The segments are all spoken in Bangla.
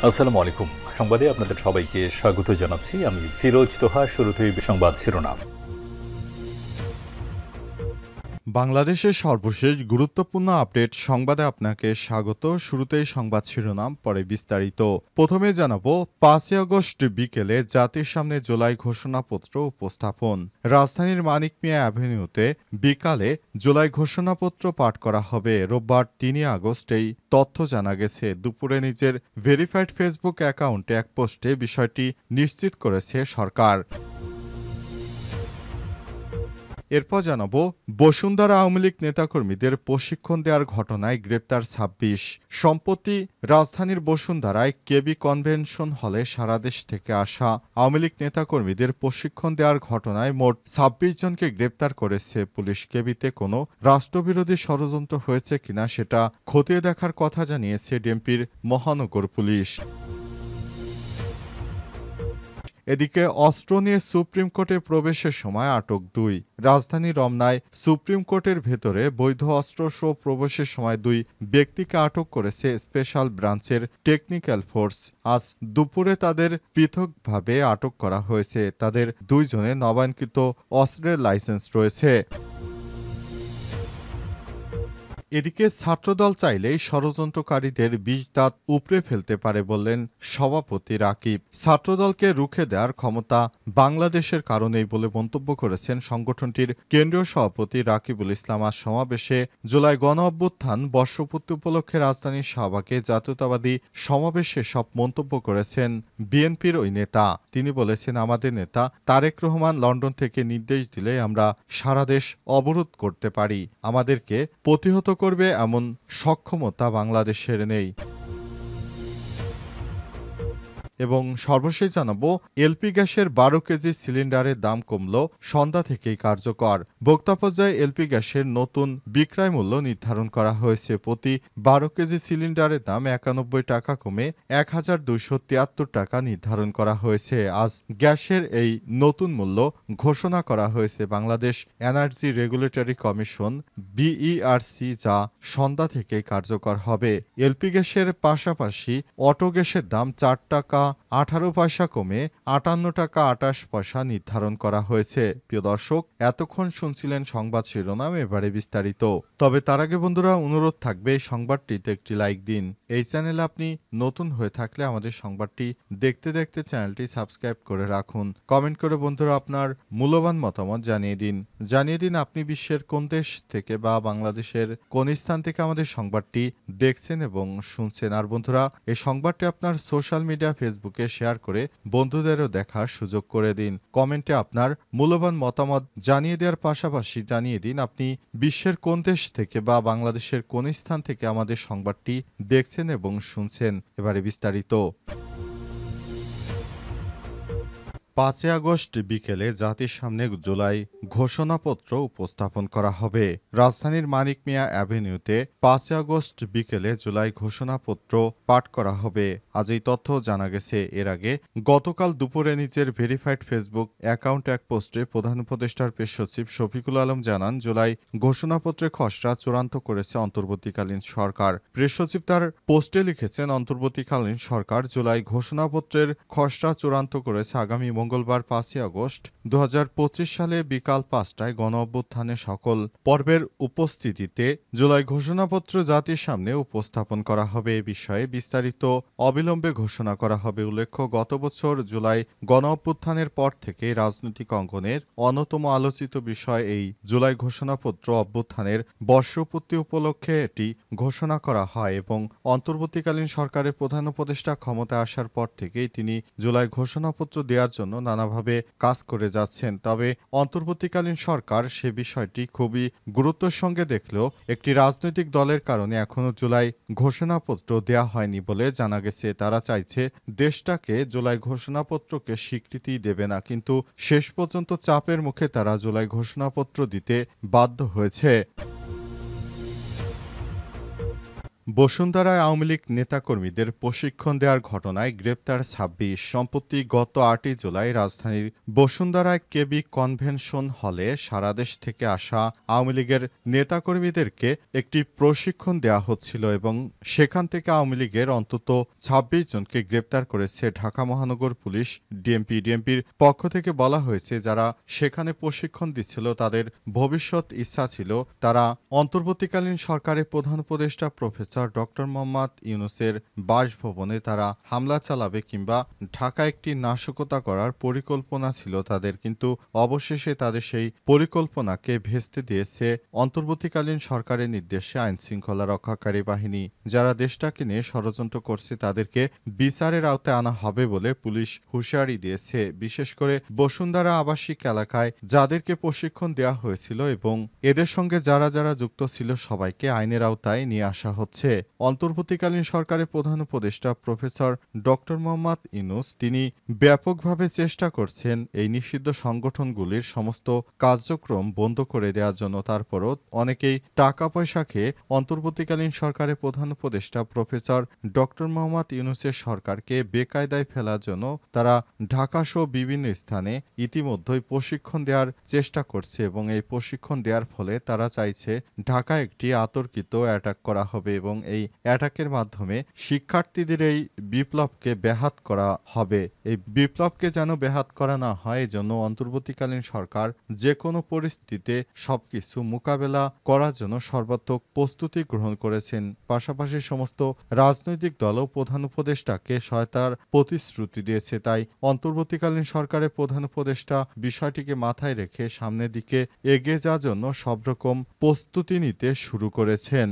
আসসালামু আলাইকুম। সংবাদে আপনাদের সবাইকে স্বাগত জানাচ্ছি। আমি ফিরোজ তোহা। শুরুতেই সংবাদ শিরোনাম। বাংলাদেশের সর্বশেষ গুরুত্বপূর্ণ আপডেট সংবাদে আপনাকে স্বাগত। শুরুতেই সংবাদ শিরোনাম, পরে বিস্তারিত। প্রথমে জানাবো ৫ই আগস্ট বিকেলে জাতির সামনে জুলাই ঘোষণাপত্র উপস্থাপন। রাজধানীর মানিক মিয়া অ্যাভিনিউতে বিকালে জুলাই ঘোষণাপত্র পাঠ করা হবে। রোববার ৩ আগস্ট এই তথ্য জানা গেছে। দুপুরে নিজের ভেরিফাইড ফেসবুক অ্যাকাউন্টে এক পোস্টে বিষয়টি নিশ্চিত করেছে সরকার। এরপর জানাবো বসুন্ধরা আওয়ামী লীগ নেতাকর্মীদের প্রশিক্ষণ দেওয়ার ঘটনায় গ্রেপ্তার ২৬। সম্প্রতি রাজধানীর বসুন্ধরায় কেবি কনভেনশন হলে সারা দেশ থেকে আসা আওয়ামী লীগ নেতাকর্মীদের প্রশিক্ষণ দেওয়ার ঘটনায় মোট ২৬ জনকে গ্রেপ্তার করেছে পুলিশ। কেবিতে কোনো রাষ্ট্রবিরোধী ষড়যন্ত্র হয়েছে কিনা সেটা খতিয়ে দেখার কথা জানিয়েছে ডিএমপির মহানগর পুলিশ। এদিকে অস্ত্র নিয়ে সুপ্রিম কোর্টে প্রবেশের সময় আটক ২। রাজধানী রমনায় সুপ্রিম কোর্টের ভেতরে বৈধ অস্ত্রসহ প্রবেশের সময় ২ ব্যক্তিকে আটক করেছে স্পেশাল ব্রাঞ্চের টেকনিক্যাল ফোর্স। আজ দুপুরে তাদের পৃথকভাবে আটক করা হয়েছে। তাদের ২ জনের নবায়নকৃত অস্ত্রের লাইসেন্স রয়েছে। এদিকে ছাত্রদল চাইলেই ষড়যন্ত্রকারীদের বিষ দাঁত উপড়ে ফেলতে পারে বললেন সভাপতি রাকিব। ছাত্রদলকে রুখে দেওয়ার ক্ষমতা বাংলাদেশের কারণেই বলে মন্তব্য করেছেন সংগঠনটির কেন্দ্রীয় সভাপতি রাকিবুল ইসলাম। আজ সমাবেশে জুলাই গণ অভ্যুত্থান বর্ষপূর্তি উপলক্ষে রাজধানীর শাহবাগে জাতীয়তাবাদী সমাবেশে সব মন্তব্য করেছেন বিএনপির ওই নেতা। তিনি বলেছেন, আমাদের নেতা তারেক রহমান লন্ডন থেকে নির্দেশ দিলে আমরা সারা দেশ অবরোধ করতে পারি। আমাদেরকে প্রতিহত করবে এমন সক্ষমতা বাংলাদেশের নেই। এবং সর্বশেষ জানাবো এলপি গ্যাসের ১২ কেজি সিলিন্ডারের দাম কমল, সন্ধ্যা থেকেই কার্যকর। ভোক্তা পর্যায়ে এলপি গ্যাসের নতুন বিক্রয় মূল্য নির্ধারণ করা হয়েছে। প্রতি ১২ কেজি সিলিন্ডারের দাম ৯১ টাকা কমে ১,২৭৩ টাকা নির্ধারণ করা হয়েছে। আজ গ্যাসের এই নতুন মূল্য ঘোষণা করা হয়েছে Bangladesh energy regulatory commission BERC, যা সন্ধ্যা থেকেই কার্যকর হবে। এলপি গ্যাসের পাশাপাশি অটো গ্যাসের দাম ৪ টাকা ১৮ পয়সা কমে ৫৮ টাকা ২৮ পয়সা নির্ধারণ করা হয়েছে। প্রিয় দর্শক, এতক্ষণ শুনছিলেন সংবাদ শিরোনাম, এবারে বিস্তারিত। তবে তার আগে বন্ধুরা, অনুরোধ থাকবে এই সংবাদটিতে একটি লাইক দিন। এই চ্যানেলে আপনি নতুন হয়ে থাকলে আমাদের সংবাদটি দেখতে দেখতে চ্যানেলটি সাবস্ক্রাইব করে রাখুন। কমেন্ট করে বন্ধুরা আপনার মূল্যবান মতামত জানিয়ে দিন আপনি বিশ্বের কোন দেশ থেকে বা বাংলাদেশের কোন স্থান থেকে আমাদের সংবাদটি দেখছেন এবং শুনছেন। আর বন্ধুরা, এই সংবাদটি আপনার সোশ্যাল মিডিয়া ফেসবুকে শেয়ার করে বন্ধুদেরও দেখার সুযোগ করে দিন। কমেন্টে আপনার মূল্যবান মতামত জানিয়ে দেওয়ার পাশাপাশি জানিয়ে দিন আপনি বিশ্বের কোন দেশ থেকে বা বাংলাদেশের কোন স্থান থেকে আমাদের সংবাদটি দেখছেন এবং শুনছেন। এবারে বিস্তারিত। ৫ই আগস্ট বিকেলে জাতির সামনে জুলাই ঘোষণাপত্র উপস্থাপন করা হবে। রাজধানীর মানিক মিয়া অ্যাভিনিউতে ৫ই আগস্ট বিকেলে জুলাই ঘোষণাপত্র পাঠ করা হবে। আজ এই তথ্য জানা গেছে। এর আগে গতকাল দুপুরে নিজের ভেরিফাইড ফেসবুক অ্যাকাউন্টে এক পোস্টে প্রধান উপদেষ্টার প্রেস সচিব শফিকুল আলম জানান, জুলাই ঘোষণাপত্রের খসড়া চূড়ান্ত করেছে অন্তর্বর্তীকালীন সরকার। প্রেস সচিব তার পোস্টে লিখেছেন, অন্তর্বর্তীকালীন সরকার জুলাই ঘোষণাপত্রের খসড়া চূড়ান্ত করেছে। আগামী মঙ্গলবার ৫ই আগস্ট ২০২৫ সালে বিকাল ৫টায় গণ অভ্যুত্থানের সকল পর্বের উপস্থিতিতে জুলাই ঘোষণাপত্র জাতির সামনে উপস্থাপন করা হবে। এ বিষয়ে বিস্তারিত অবিলম্বে ঘোষণা করা হবে। উল্লেখ্য, গত বছর জুলাই গণ অভ্যুত্থানের পর থেকে রাজনৈতিক অঙ্গনের অন্যতম আলোচিত বিষয় এই জুলাই ঘোষণাপত্র। অভ্যুত্থানের বর্ষপূর্তি উপলক্ষে এটি ঘোষণা করা হয় এবং অন্তর্বর্তীকালীন সরকারের প্রধান উপদেষ্টা ক্ষমতায় আসার পর থেকেই তিনি জুলাই ঘোষণাপত্র দেওয়ার জন্য নানাভাবে কাজ করে যাচ্ছেন। তবে অন্তর্বর্তীকালীন সরকার সে বিষয়টি খুবই গুরুত্বের সঙ্গে দেখলেও একটি রাজনৈতিক দলের কারণে এখনো জুলাই ঘোষণাপত্র দেয়া হয়নি বলে জানা গেছে। তারা চাইছে দেশটাকে জুলাই ঘোষণাপত্রকে স্বীকৃতি দেবে না, কিন্তু শেষ পর্যন্ত চাপের মুখে তারা জুলাই ঘোষণাপত্র দিতে বাধ্য হয়েছে। বসুন্ধরায় আওয়ামী লীগ নেতাকর্মীদের প্রশিক্ষণ দেওয়ার ঘটনায় গ্রেপ্তার ২৬। সম্প্রতি গত ৮ই জুলাই রাজধানীর বসুন্ধরায় কেবি কনভেনশন হলে সারাদেশ থেকে আসা আওয়ামী লীগের নেতাকর্মীদেরকে একটি প্রশিক্ষণ দেওয়া হচ্ছিল এবং সেখান থেকে আওয়ামী লীগের অন্তত ২৬ জনকে গ্রেপ্তার করেছে ঢাকা মহানগর পুলিশ ডিএমপির পক্ষ থেকে বলা হয়েছে যারা সেখানে প্রশিক্ষণ দিচ্ছিল তাদের ভবিষ্যৎ ইচ্ছা ছিল তারা অন্তর্বর্তীকালীন সরকারের প্রধান উপদেষ্টা প্রফেসর ডক্টর মোহাম্মদ ইউনূসের বাসভবনে তারা হামলা চালাবে কিংবা ঢাকায় একটি নাশকতা করার পরিকল্পনা ছিল তাদের, কিন্তু অবশেষে তাদের সেই পরিকল্পনাকে ভেস্তে দিয়েছে অন্তর্বর্তীকালীন সরকারের নির্দেশে আইনশৃঙ্খলা রক্ষাকারী বাহিনী। যারা দেশটাকে নিয়ে ষড়যন্ত্র করছে তাদেরকে বিচারের আওতায় আনা হবে বলে পুলিশ হুঁশিয়ারি দিয়েছে। বিশেষ করে বসুন্ধরা আবাসিক এলাকায় যাদেরকে প্রশিক্ষণ দেওয়া হয়েছিল এবং এদের সঙ্গে যারা যারা যুক্ত ছিল সবাইকে আইনের আওতায় নিয়ে আসা হচ্ছে। অন্তর্বর্তীকালীন সরকারের প্রধান উপদেষ্টা প্রফেসর ডক্টর মোহাম্মদ ইউনূস তিনি ব্যাপকভাবে চেষ্টা করছেন এই নিষিদ্ধ সংগঠনগুলির সমস্ত কার্যক্রম বন্ধ করে দেওয়ার জন্য। তারপরও অনেকেই টাকা পয়সা খেয়ে অন্তর্বর্তীকালীন সরকারের প্রধান উপদেষ্টা প্রফেসর ডক্টর মোহাম্মদ ইউনূসের সরকারকে বেকায়দায় ফেলার জন্য তারা ঢাকাসহ বিভিন্ন স্থানে ইতিমধ্যেই প্রশিক্ষণ দেওয়ার চেষ্টা করছে এবং এই প্রশিক্ষণ দেওয়ার ফলে তারা চাইছে ঢাকায় একটি আতর্কিত অ্যাটাক করা হবে এবং এই অ্যাটাকের মাধ্যমে শিক্ষার্থীদের এই বিপ্লবকে ব্যাহত করা হবে। এই বিপ্লবকে যেন ব্যাহত করা না হয় এজন্য অন্তর্বর্তীকালীন সরকার যে কোনো পরিস্থিতিতে সবকিছু মোকাবেলা করার জন্য সর্বাত্মক প্রস্তুতি গ্রহণ করেছেন। পাশাপাশি সমস্ত রাজনৈতিক দলও প্রধান উপদেষ্টাকে সহায়তার প্রতিশ্রুতি দিয়েছে। তাই অন্তর্বর্তীকালীন সরকারের প্রধান উপদেষ্টা বিষয়টিকে মাথায় রেখে সামনের দিকে এগিয়ে যাওয়ার জন্য সব রকম প্রস্তুতি নিতে শুরু করেছেন।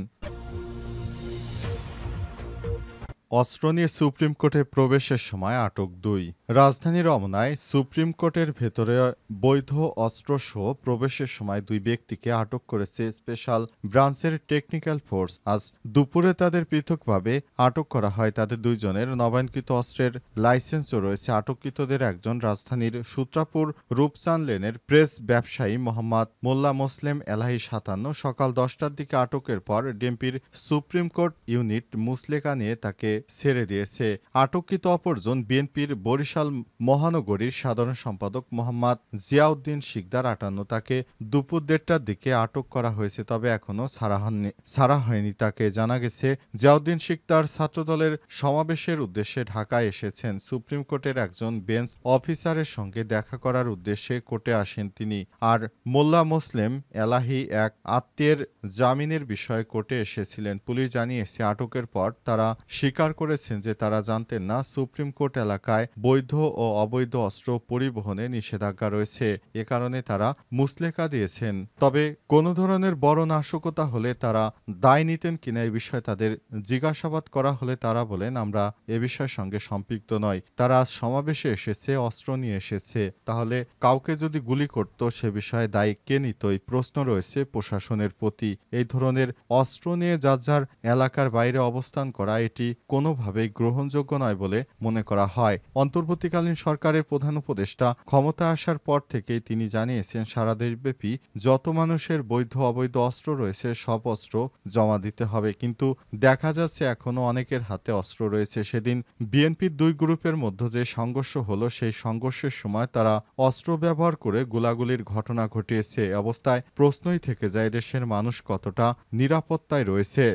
অস্ত্র নিয়ে সুপ্রিম কোর্টে প্রবেশের সময় আটক ২। রাজধানীর রমনায় সুপ্রিম কোর্টের ভেতরে বৈধ অস্ত্রসহ প্রবেশের সময় ২ ব্যক্তিকে আটক করেছে স্পেশাল ব্রাঞ্চের টেকনিক্যাল ফোর্স। আজ দুপুরে তাদের পৃথকভাবে আটক করা হয়। তাদের ২ জনের নবায়নকৃত অস্ত্রের লাইসেন্সও রয়েছে। আটককৃতদের একজন রাজধানীর সূত্রাপুর রূপচাঁদ লেনের প্রেস ব্যবসায়ী মোহাম্মদ মোল্লা মোসলেম এলাহি ৫৭। সকাল ১০টার দিকে আটকের পর ডিএমপির সুপ্রিম কোর্ট ইউনিট মুচলেকা নিয়ে তাকে ছেড়ে দিয়েছে। আটককৃত অপরজন বিএনপির বরিশাল মহানগরীর সাধারণ সম্পাদক মোহাম্মদ জিয়াউদ্দিন শিকদার ৫৮। তাকে দুপুর ১:৩০টার দিকে আটক করা হয়েছে, তবে এখনও ছাড়া হয়নি তাকে। জানা গেছে জিয়াউদ্দিন শিকদার ছাত্রদলের সমাবেশের উদ্দেশ্যে ঢাকায় এসেছেন। সুপ্রিম কোর্টের একজন বেঞ্চ অফিসারের সঙ্গে দেখা করার উদ্দেশ্যে কোর্টে আসেন তিনি। আর মোল্লা মোসলেম এলাহি এক আত্মীয়ের জামিনের বিষয়ে কোর্টে এসেছিলেন। পুলিশ জানিয়েছে আটকের পর তারা স্বীকার করেছেন যে তারা জানতেন না সুপ্রিম কোর্ট এলাকায় বৈধ ও অবৈধ অস্ত্র পরিবহনে নিষেধাজ্ঞা রয়েছে। এ কারণে তারা মুচলেকা দিয়েছেন। তবে কোনো ধরনের বড় নাশকতা হলে তারা দায় নিতেন কিনা এ বিষয়ে তাদের জিজ্ঞাসাবাদ করা হলে তারা বলেন আমরা এ বিষয়ের সঙ্গে সম্পৃক্ত নয়। তারা আজ সমাবেশে এসেছে, অস্ত্র নিয়ে এসেছে, তাহলে কাউকে যদি গুলি করত সে বিষয়ে দায়ী কে নিত? এই প্রশ্ন রয়েছে প্রশাসনের প্রতি। এই ধরনের অস্ত্র নিয়ে যার যার এলাকার বাইরে অবস্থান করা এটি কোনোভাবেই গ্রহণযোগ্য নয় বলে মনে করা হয়। অন্তর্বর্তীকালীন সরকারের প্রধান উপদেষ্টা ক্ষমতা আসার পর থেকেই তিনি জানিয়েছেন সারা দেশব্যাপী যত মানুষের বৈধ অবৈধ অস্ত্র রয়েছে সব অস্ত্র জমা দিতে হবে, কিন্তু দেখা যাচ্ছে এখনও অনেকের হাতে অস্ত্র রয়েছে। সেদিন বিএনপির ২ গ্রুপের মধ্যে যে সংঘর্ষ হলো সেই সংঘর্ষের সময় তারা অস্ত্র ব্যবহার করে গোলাগুলির ঘটনা ঘটিয়েছে। অবস্থায় প্রশ্নই থেকে যায় দেশের মানুষ কতটা নিরাপত্তায় রয়েছে।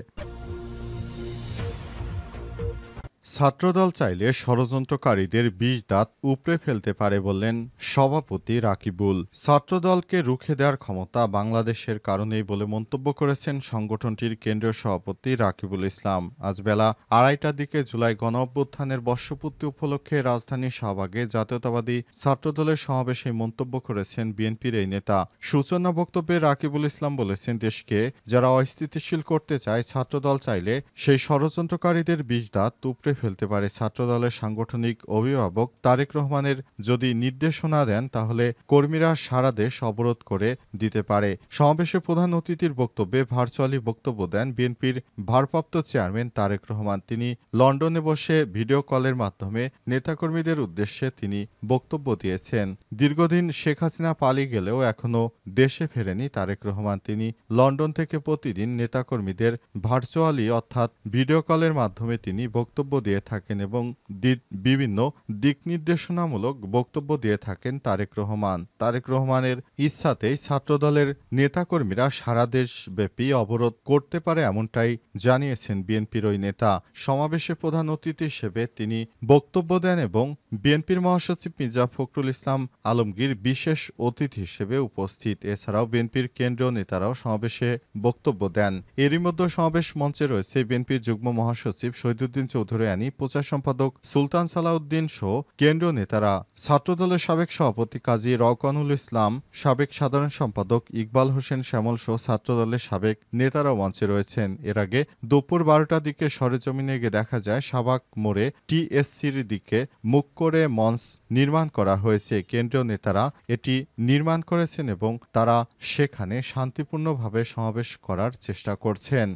ছাত্রদল চাইলে ষড়যন্ত্রকারীদের ২০ দাঁত উপড়ে ফেলতে পারে বললেন সভাপতি রাকিবুল। ছাত্রদলকে রুখে দেওয়ার ক্ষমতা বাংলাদেশের কারণেই বলে মন্তব্য করেছেন সংগঠনটির কেন্দ্রীয় সভাপতি রাকিবুল ইসলাম। আজ বেলা ২:৩০টার দিকে জুলাই গণঅভ্যুত্থানের বর্ষপূর্তি উপলক্ষে রাজধানীর শাহবাগে জাতীয়তাবাদী ছাত্রদলের সমাবেশে মন্তব্য করেছেন বিএনপির এই নেতা। সূচনা বক্তব্যে রাকিবুল ইসলাম বলেছেন দেশকে যারা অস্থিতিশীল করতে চায় ছাত্রদল চাইলে সেই ষড়যন্ত্রকারীদের ২০ দাঁত উপড়ে ফেলতে ফেলতে পারে ছাত্রদলের সাংগঠনিক অভিভাবক তারেক রহমানের যদি নির্দেশনা দেন তাহলে কর্মীরা সারা দেশ অবরোধ করে দিতে পারে। সমাবেশে প্রধান অতিথির বক্তব্যে ভার্চুয়ালি বক্তব্য দেন বিএনপির ভারপ্রাপ্ত চেয়ারম্যান তারেক রহমান। তিনি লন্ডনে বসে ভিডিও কলের মাধ্যমে নেতাকর্মীদের উদ্দেশ্যে তিনি বক্তব্য দিয়েছেন। দীর্ঘদিন শেখ হাসিনা পালিয়ে গেলেও এখনও দেশে ফেরেনি তারেক রহমান। তিনি লন্ডন থেকে প্রতিদিন নেতাকর্মীদের ভার্চুয়ালি অর্থাৎ ভিডিও কলের মাধ্যমে তিনি বক্তব্য দিয়ে থাকেন এবং বিভিন্ন দিক নির্দেশনামূলক বক্তব্য দিয়ে থাকেন তারেক রহমান। তারেক রহমানের ইচ্ছাতেই ছাত্রদলের নেতাকর্মীরা সারা দেশব্যাপী অবরোধ করতে পারে এমনটাই জানিয়েছেন বিএনপির ওই নেতা। সমাবেশে প্রধান অতিথি হিসেবে তিনি বক্তব্য দেন এবং বিএনপির মহাসচিব মির্জা ফখরুল ইসলাম আলমগীর বিশেষ অতিথি হিসেবে উপস্থিত। এছাড়াও বিএনপির কেন্দ্রীয় নেতারাও সমাবেশে বক্তব্য দেন। এরই মধ্যে সমাবেশ মঞ্চে রয়েছে বিএনপির যুগ্ম মহাসচিব শহীদুদ্দিন চৌধুরী আনি, প্রচার সম্পাদক সুলতান সালাউদ্দিন সহ কেন্দ্রীয় নেতারা। ছাত্রদলের সাবেক সভাপতি কাজী রওকনুল ইসলাম, সাবেক সাধারণ সম্পাদক ইকবাল হোসেন শ্যামল সহ ছাত্রদলের সাবেক নেতারাও মঞ্চে রয়েছেন। এর আগে দুপুর 12টার দিকে সরেজমিনে গিয়ে দেখা যায় শাহবাগ মোড়ে টিএসসির দিকে মুখ করে মঞ্চ নির্মাণ করা হয়েছে। কেন্দ্রীয় নেতারা এটি নির্মাণ করেছেন এবং তারা সেখানে শান্তিপূর্ণভাবে সমাবেশ করার চেষ্টা করছেন।